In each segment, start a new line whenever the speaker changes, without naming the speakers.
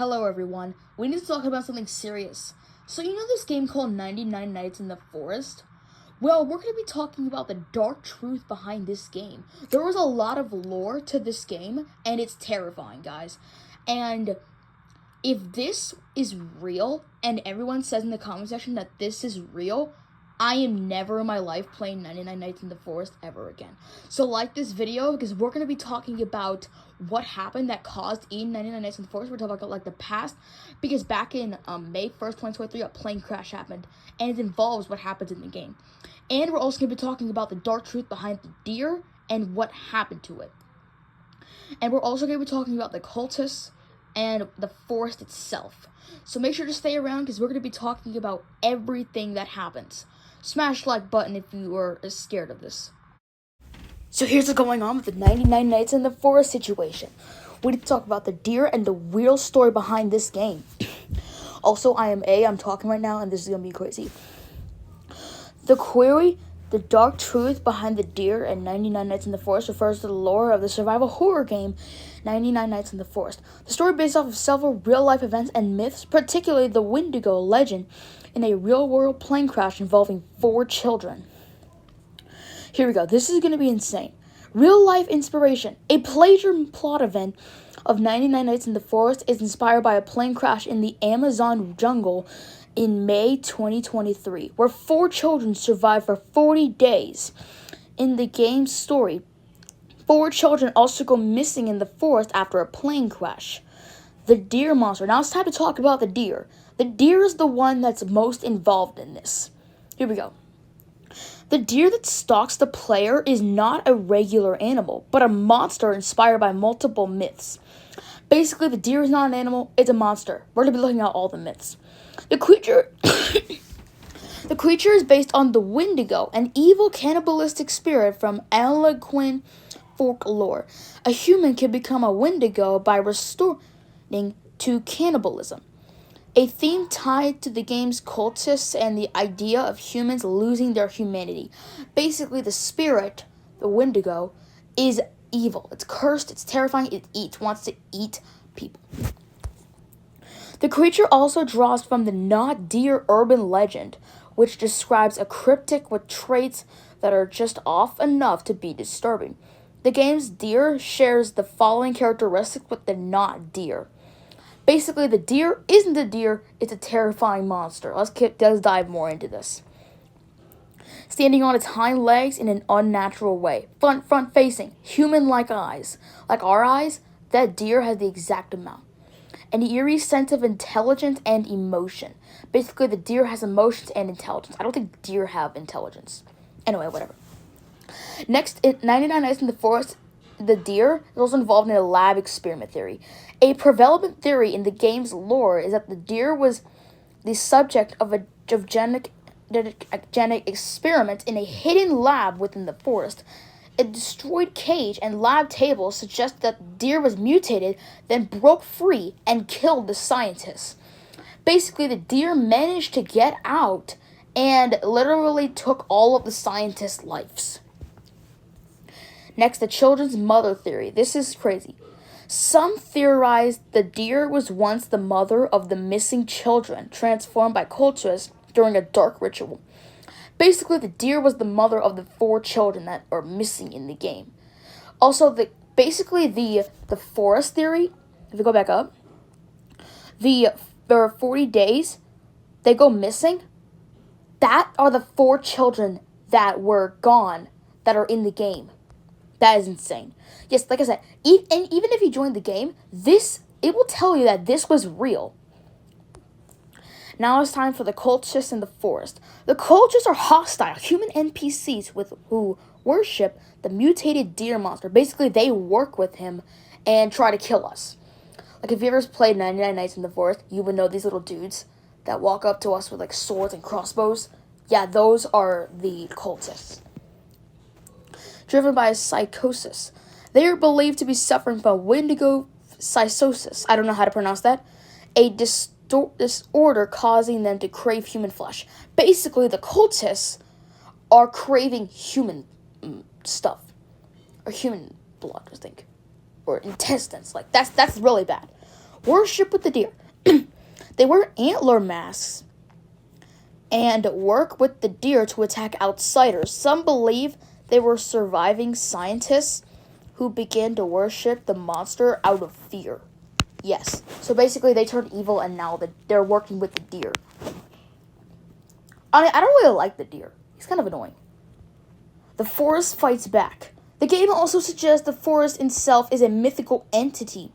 Hello everyone, we need to talk about something serious. So you know this game called 99 Nights in the Forest? Well, we're going to be talking about the dark truth behind this game. There was a lot of lore to this game, and it's terrifying, guys. And if this is real, and everyone says in the comment section that this is real, I am never in my life playing 99 Nights in the Forest ever again. So like this video, because we're going to be talking about what happened that caused 99 Nights in the Forest. We're talking about like the past, because back in May 1st, 2023, a plane crash happened, and it involves what happens in the game. And we're also going to be talking about the dark truth behind the deer and what happened to it. And we're also going to be talking about the cultists and the forest itself. So make sure to stay around because we're going to be talking about everything that happens. Smash the like button if you are scared of this. So here's what's going on with the 99 Nights in the Forest situation. We need to talk about the deer and the real story behind this game. Also, I'm talking right now, and this is going to be crazy. The query, the dark truth behind the deer and 99 Nights in the Forest refers to the lore of the survival horror game 99 Nights in the Forest. The story based off of several real-life events and myths, particularly the Wendigo legend in a real-world plane crash involving 4 children. Here we go. This is going to be insane. Real-life inspiration. A plagiarism plot event of 99 Nights in the Forest is inspired by a plane crash in the Amazon jungle in May 2023, where 4 children survived for 40 days. In the game's story, 4 children also go missing in the forest after a plane crash. The deer monster. Now it's time to talk about the deer. The deer is the one that's most involved in this. Here we go. The deer that stalks the player is not a regular animal, but a monster inspired by multiple myths. Basically, the deer is not an animal, it's a monster. We're going to be looking at all the myths. The creature the creature is based on the Wendigo, an evil cannibalistic spirit from Algonquin folklore. A human can become a Wendigo by resorting to cannibalism, a theme tied to the game's cultists and the idea of humans losing their humanity. Basically, the spirit, the Wendigo, is evil. It's cursed, it's terrifying, it wants to eat people. The creature also draws from the not deer urban legend, which describes a cryptic with traits that are just off enough to be disturbing. The game's deer shares the following characteristics with the not deer. Basically, the deer isn't a deer, it's a terrifying monster. Let's dive more into this. Standing on its hind legs in an unnatural way. Front facing, human-like eyes. Like our eyes, that deer has the exact amount. An eerie sense of intelligence and emotion. Basically, the deer has emotions and intelligence. I don't think deer have intelligence. Anyway, whatever. Next, in 99 Nights in the Forest, the deer is also involved in a lab experiment theory. A prevalent theory in the game's lore is that the deer was the subject of a genetic experiment in a hidden lab within the forest. A destroyed cage and lab tables suggest that the deer was mutated, then broke free and killed the scientists. Basically, the deer managed to get out and literally took all of the scientists' lives. Next, the children's mother theory. This is crazy. Some theorize the deer was once the mother of the missing children, transformed by cultists during a dark ritual. Basically, the deer was the mother of the 4 children that are missing in the game. Also, the forest theory, if we go back up, there are 40 days, they go missing. That are the 4 children that were gone that are in the game. That is insane. Yes, like I said, even if you join the game, it will tell you that this was real. Now it's time for the cultists in the forest. The cultists are hostile, human NPCs who worship the mutated deer monster. Basically, they work with him and try to kill us. Like, if you ever played 99 Nights in the Forest, you would know these little dudes that walk up to us with, like, swords and crossbows. Yeah, those are the cultists. Driven by psychosis. They are believed to be suffering from Wendigo psychosis. I don't know how to pronounce that. A disorder causing them to crave human flesh. Basically, the cultists are craving human stuff. Or human blood, I think. Or intestines. Like, that's really bad. worship with the deer. They wear antler masks and work with the deer to attack outsiders. Some believe they were surviving scientists who began to worship the monster out of fear. Yes. So basically they turned evil and now they're working with the deer. I don't really like the deer. He's kind of annoying. The forest fights back. The game also suggests the forest itself is a mythical entity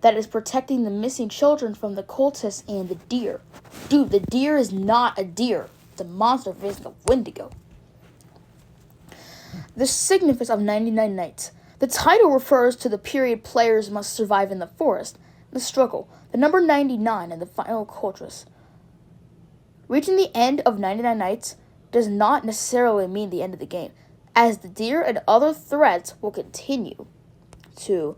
that is protecting the missing children from the cultists and the deer. Dude, the deer is not a deer. It's a monster facing a Wendigo. The significance of 99 Nights. The title refers to the period players must survive in the forest, the struggle, the number 99, and the final cultist. Reaching the end of 99 Nights does not necessarily mean the end of the game, as the deer and other threats will continue to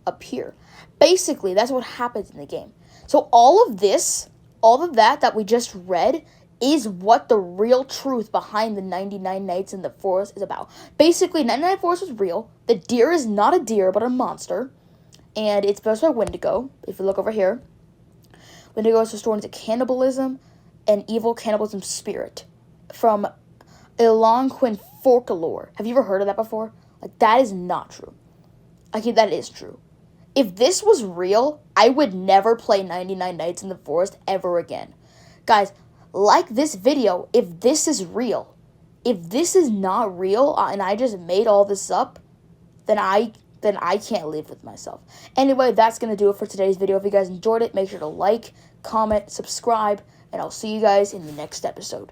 appear. Basically, that's what happens in the game. So all of that we just read is what the real truth behind the 99 Nights in the Forest is about. Basically, 99 Forest is real. The deer is not a deer, but a monster. And it's based by Wendigo. If you look over here, Wendigo is restoring to cannibalism and evil cannibalism spirit from Algonquin folklore. Have you ever heard of that before? Like, that is not true. Okay, that is true. If this was real, I would never play 99 Nights in the Forest ever again. Guys, like this video if this is real. If this is not real and I just made all this up, then I can't live with myself. Anyway, that's going to do it for today's video. If you guys enjoyed it, make sure to like, comment, subscribe, and I'll see you guys in the next episode.